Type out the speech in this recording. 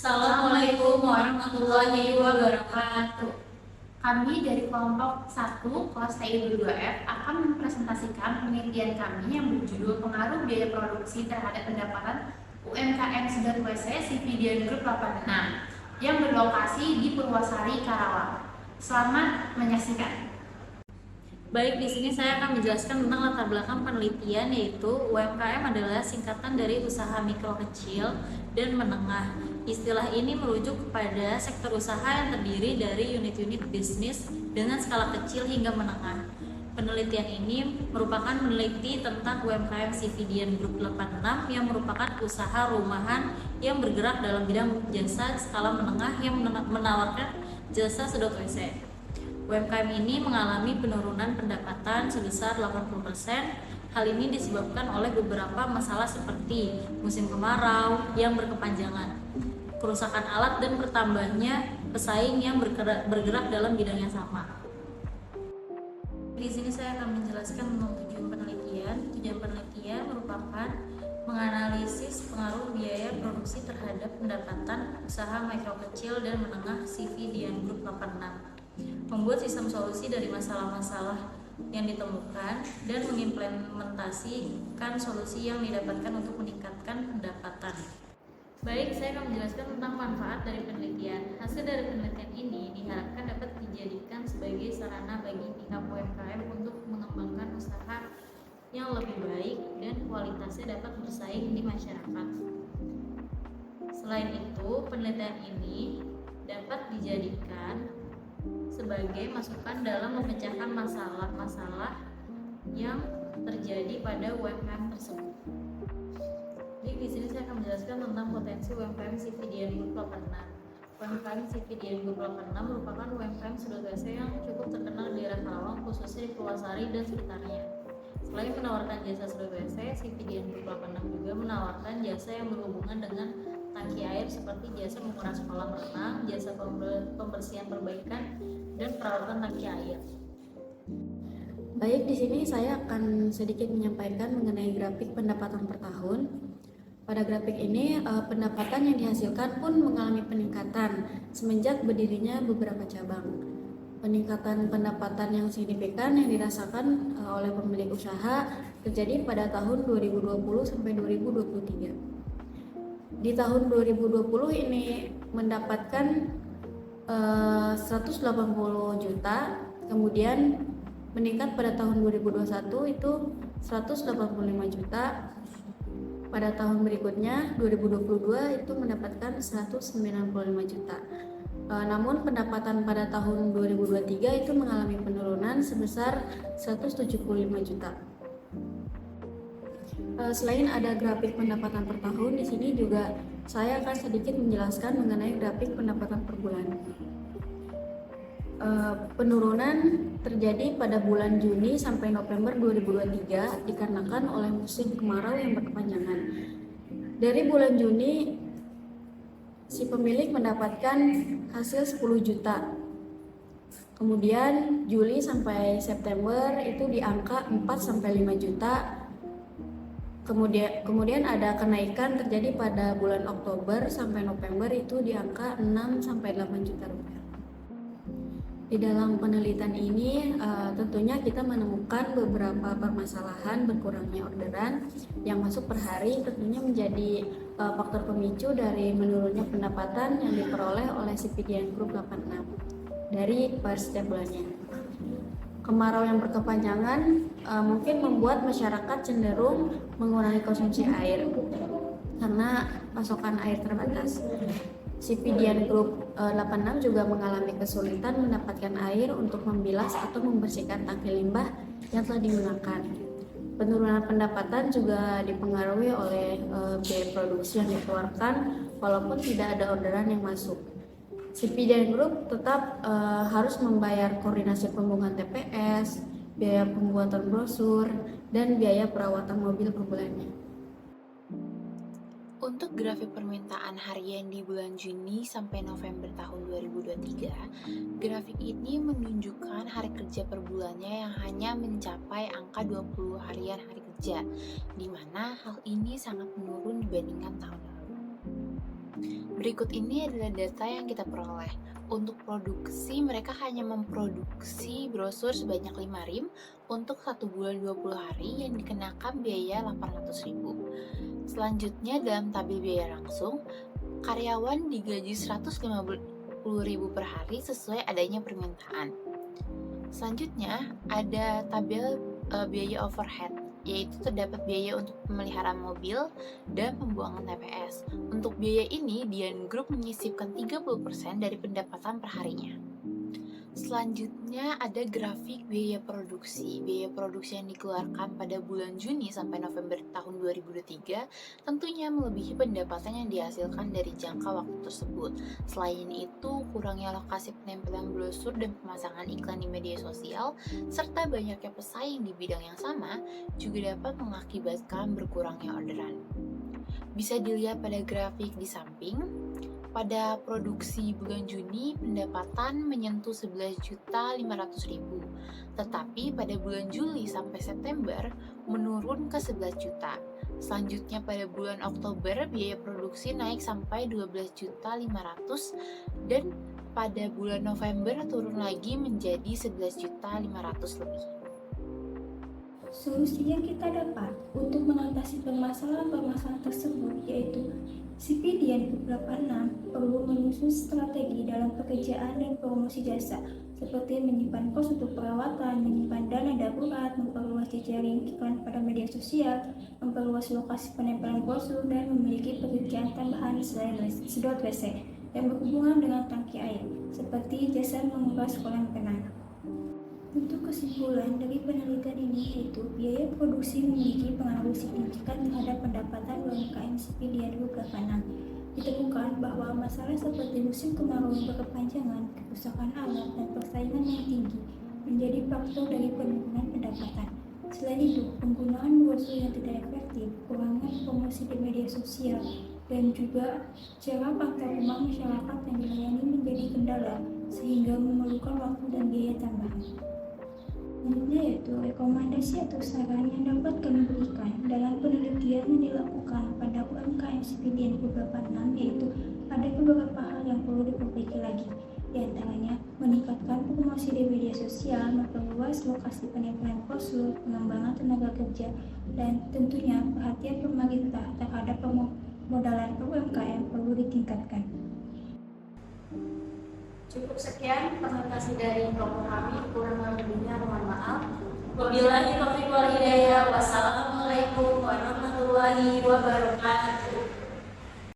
Assalamualaikum warahmatullahi wabarakatuh. Kami dari kelompok 1 kelas TI22F akan mempresentasikan penelitian kami yang berjudul pengaruh biaya produksi terhadap pendapatan UMKM Sedot WC Sividian Group 86 yang berlokasi di Purwasari, Karawang. Selamat menyaksikan. Baik, di sini saya akan menjelaskan tentang latar belakang penelitian, yaitu UMKM adalah singkatan dari usaha mikro kecil dan menengah. Istilah ini merujuk kepada sektor usaha yang terdiri dari unit-unit bisnis dengan skala kecil hingga menengah. Penelitian ini merupakan meneliti tentang UMKM Sividian Group 86 yang merupakan usaha rumahan yang bergerak dalam bidang jasa skala menengah yang menawarkan jasa sedot WC. UMKM ini mengalami penurunan pendapatan sebesar 80%. Hal ini disebabkan oleh beberapa masalah seperti musim kemarau yang berkepanjangan, kerusakan alat, dan bertambahnya pesaing yang bergerak dalam bidang yang sama. Di sini saya akan menjelaskan tentang tujuan penelitian. Tujuan penelitian merupakan menganalisis pengaruh biaya produksi terhadap pendapatan usaha mikro kecil dan menengah Sividian Group 86. Membuat sistem solusi dari masalah-masalah yang ditemukan dan mengimplementasikan solusi yang didapatkan untuk meningkatkan pendapatan. Baik, saya akan menjelaskan tentang manfaat dari penelitian. Hasil dari penelitian ini diharapkan dapat dijadikan sebagai sarana bagi pihak UMKM untuk mengembangkan usaha yang lebih baik dan kualitasnya dapat bersaing di masyarakat. Selain itu, penelitian ini dapat dijadikan sebagai masukan dalam memecahkan masalah-masalah yang terjadi pada UMKM tersebut. Jadi di sini saya akan menjelaskan tentang potensi UMKM Sividian Group 86. UMKM Sividian Group 86 merupakan UMKM sedot WC yang cukup terkenal di daerah Karawang, khususnya di Purwasari dan sekitarnya. Selain menawarkan jasa sedot WC, Sividian Group 86 juga menawarkan jasa yang berhubungan dengan tangki air seperti jasa menguras kolam renang, jasa pembersihan perbaikan, dan perawatan tangki air. Baik, di sini saya akan sedikit menyampaikan mengenai grafik pendapatan per tahun. Pada grafik ini, pendapatan yang dihasilkan pun mengalami peningkatan semenjak berdirinya beberapa cabang. Peningkatan pendapatan yang signifikan yang dirasakan oleh pemilik usaha terjadi pada tahun 2020 sampai 2023. Di tahun 2020 ini mendapatkan 180 juta, kemudian meningkat pada tahun 2021 itu 185 juta. Pada tahun berikutnya 2022 itu mendapatkan 195 juta. Namun pendapatan pada tahun 2023 itu mengalami penurunan sebesar 175 juta. Selain ada grafik pendapatan per tahun, di sini juga saya akan sedikit menjelaskan mengenai grafik pendapatan per bulan. Penurunan terjadi pada bulan Juni sampai November 2023 dikarenakan oleh musim kemarau yang berkepanjangan. Dari bulan Juni, si pemilik mendapatkan hasil 10 juta. Kemudian Juli sampai September itu di angka 4 sampai 5 juta. Kemudian ada kenaikan terjadi pada bulan Oktober sampai November itu di angka 6 sampai 8 juta rupiah. Di dalam penelitian ini tentunya kita menemukan beberapa permasalahan berkurangnya orderan yang masuk per hari, tentunya menjadi faktor pemicu dari menurunnya pendapatan yang diperoleh oleh Sividian Group 86 dari per setiap bulannya. Kemarau yang berkepanjangan mungkin membuat masyarakat cenderung mengurangi konsumsi air karena pasokan air terbatas. Sividian Group 86 juga mengalami kesulitan mendapatkan air untuk membilas atau membersihkan tangki limbah yang telah digunakan. Penurunan pendapatan juga dipengaruhi oleh biaya produksi yang dikeluarkan walaupun tidak ada orderan yang masuk. Sividian Group tetap harus membayar koordinasi pembuatan TPS, biaya pembuatan brosur, dan biaya perawatan mobil per bulannya. Untuk grafik permintaan harian di bulan Juni sampai November tahun 2023, grafik ini menunjukkan hari kerja per bulannya yang hanya mencapai angka 20 harian hari kerja, di mana hal ini sangat menurun dibandingkan tahun lalu. Berikut ini adalah data yang kita peroleh. Untuk produksi, mereka hanya memproduksi brosur sebanyak 5 rim untuk 1 bulan 20 hari yang dikenakan biaya 800.000. Selanjutnya dalam tabel biaya langsung, karyawan digaji 150.000 per hari sesuai adanya permintaan. Selanjutnya ada tabel biaya overhead, yaitu terdapat biaya untuk pemeliharaan mobil dan pembuangan TPS. Untuk biaya ini, Dian Group menyisipkan 30% dari pendapatan perharinya. Selanjutnya ada grafik biaya produksi. Biaya produksi yang dikeluarkan pada bulan Juni sampai November tahun 2023 tentunya melebihi pendapatan yang dihasilkan dari jangka waktu tersebut. Selain itu, kurangnya lokasi penempelan brosur dan pemasangan iklan di media sosial, serta banyaknya pesaing di bidang yang sama, juga dapat mengakibatkan berkurangnya orderan. Bisa dilihat pada grafik di samping. Pada produksi bulan Juni, pendapatan menyentuh 11.500.000, tetapi pada bulan Juli sampai September menurun ke 11 juta. Selanjutnya pada bulan Oktober, biaya produksi naik sampai 12.500.000 dan pada bulan November turun lagi menjadi 11.500.000 lebih. Solusi yang kita dapat untuk mengatasi permasalahan-permasalahan tersebut yaitu CP Dian Group 86 perlu menyusun strategi dalam pekerjaan dan promosi jasa seperti menyimpan kos untuk perawatan, menyimpan dana darurat, memperluas jejaring iklan pada media sosial, memperluas lokasi penempelan brosur, dan memiliki pekerjaan tambahan selain sedot WC yang berhubungan dengan tangki air seperti jasa menguras kolam renang. Untuk kesimpulan dari penelitian ini yaitu biaya produksi memiliki pengaruh signifikan terhadap pendapatan UMKM CP Dian Group 86. Ditemukan bahwa masalah seperti musim kemarau yang berkepanjangan, kerusakan alat, dan persaingan yang tinggi menjadi faktor dari penurunan pendapatan. Selain itu, penggunaan brosur yang tidak efektif, kurangnya promosi di media sosial, dan juga cara faktor rumah masyarakat yang dilayani menjadi kendala sehingga memerlukan waktu dan biaya tambahan. Selanjutnya yaitu rekomendasi atau saran yang dapat kami berikan dalam penelitian yang dilakukan pada UMKM CP Dian Group 86 yaitu ada beberapa hal yang perlu diperbaiki lagi. Di antaranya meningkatkan promosi di media sosial, memperluas lokasi penempelan brosur, pengembangan tenaga kerja, dan tentunya perhatian pemerintah terhadap pemodalan UMKM perlu ditingkatkan. Cukup sekian presentasi dari kelompok kami, kurang lebihnya mohon maaf. Wabillahi taufiq wal hidayah. Wassalamualaikum warahmatullahi wabarakatuh.